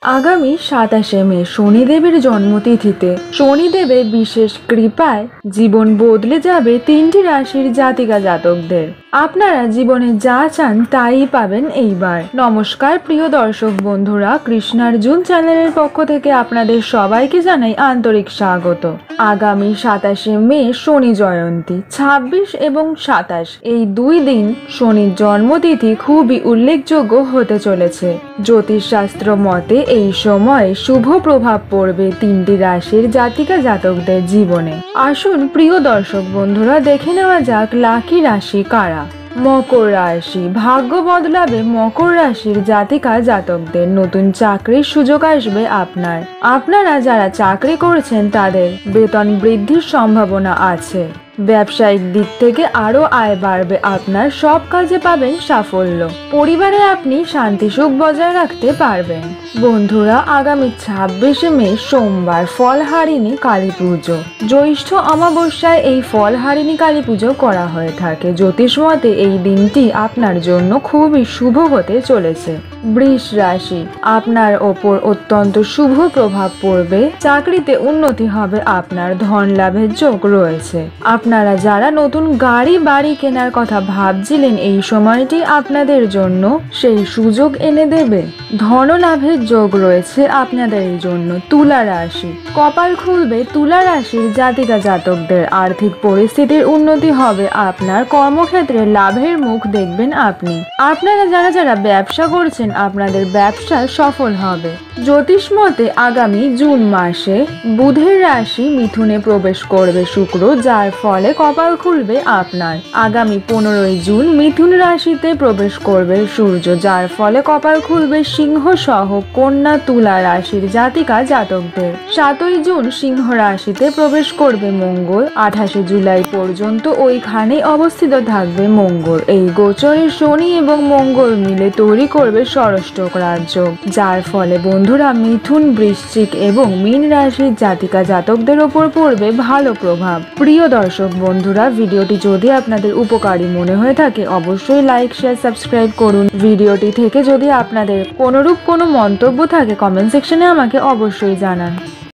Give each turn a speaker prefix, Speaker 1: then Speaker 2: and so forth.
Speaker 1: আগামী 27শে মে শনিদেবের জন্মতিথিতে শনিদেবের বিশেষ কৃপায় জীবন বদলে যাবে 3টি রাশির জাতিকা জাতকদের। আপনারা জীবনে যা চান তাই পাবেন এইবার। নমস্কার প্রিয় দর্শক বন্ধুরা, কৃষ্ণার্জুন চ্যানেলের পক্ষ থেকে আপনাদের সবাইকে জানাই আন্তরিক স্বাগত। আগামী 27শে মে শনি জয়ন্তী, 26 এবং 27 এই দুই দিন শনির জন্মতিথি খুবই উল্লেখযোগ্য হতে চলেছে। জ্যোতিষশাস্ত্র মতে এই সময় শুভ প্রভাব পড়বে 3টি রাশির জাতিকা জাতকদের জীবনে। আসুন প্রিয় দর্শক বন্ধুরা, দেখে নেওয়া যাক লাকি রাশি কারা। মকর রাশি, ভাগ্য বদলাবে মকর রাশির জাতিকা জাতকদের। নতুন চাকরির সুযোগ আসবে আপনারা যারা চাকরি করছেন তাদের বেতন বৃদ্ধির সম্ভাবনা আছে। ব্যবসায়িক দিক থেকে আরো আয় বাড়বে আপনার, সব কাজে পাবেন সাফল্য। পরিবারে আপনি শান্তি সুখ বজায় রাখতে পারবেন। বন্ধুরা, আগামী 26শে মে সোমবার ফলহারিণী কালী পুজো। জ্যৈষ্ঠ অমাবস্যায় এই ফলহারিণী কালী পুজো করা হয়ে থাকে। জ্যোতিষ মতে এই দিনটি আপনার জন্য খুবই শুভ হতে চলেছে। বৃষ রাশি, আপনার ওপর অত্যন্ত শুভ প্রভাব পড়বে। চাকরিতে উন্নতি হবে আপনার, ধন লাভের যোগ রয়েছে। আপনারা যারা নতুন গাড়ি বাড়ি কেনার কথা ভাবছিলেন, এই সময়টি আপনাদের জন্য সেই সুযোগ এনে দেবে। ধন লাভের যোগ রয়েছে আপনাদের জন্য। তুলা রাশি, কপাল খুলবে তুলা রাশির জাতিকা জাতকদের। আর্থিক পরিস্থিতির উন্নতি হবে আপনার, কর্মক্ষেত্রে লাভের মুখ দেখবেন আপনি। আপনারা যারা ব্যবসা করছেন আপনাদের ব্যবসা সফল হবে। জ্যোতিষ মতে আগামী জুন মাসে বুধের রাশি মিথুনে প্রবেশ করবে শুক্র, যার ফলে কপাল খুলবে আপনার। আগামী 15ই জুন মিথুন রাশিতে প্রবেশ করবে সূর্য, যার ফলে কপাল খুলবে সিংহ সহ কন্যা তুলা রাশির জাতিকা জাতকদের। 7ই জুন সিংহ রাশিতে প্রবেশ করবে মঙ্গল। 28শে জুলাই পর্যন্ত ওইখানে অবস্থিত থাকবে মঙ্গল। এই গোচরে শনি এবং মঙ্গল মিলে তৈরি করবে ষষ্ঠক রাজযোগ, যার ফলে বন্ধুরা মিথুন, বৃশ্চিক এবং মীন রাশির জাতিকা জাতকদের ওপর পড়বে ভালো প্রভাব। প্রিয় দর্শক বন্ধুরা, ভিডিওটি যদি আপনাদের উপকারী মনে হয়ে থাকে অবশ্যই লাইক, শেয়ার, সাবস্ক্রাইব করুন। ভিডিওটি থেকে যদি আপনাদের কোনরূপ কোনো মন্তব্য থাকে কমেন্ট সেকশনে আমাকে অবশ্যই জানান।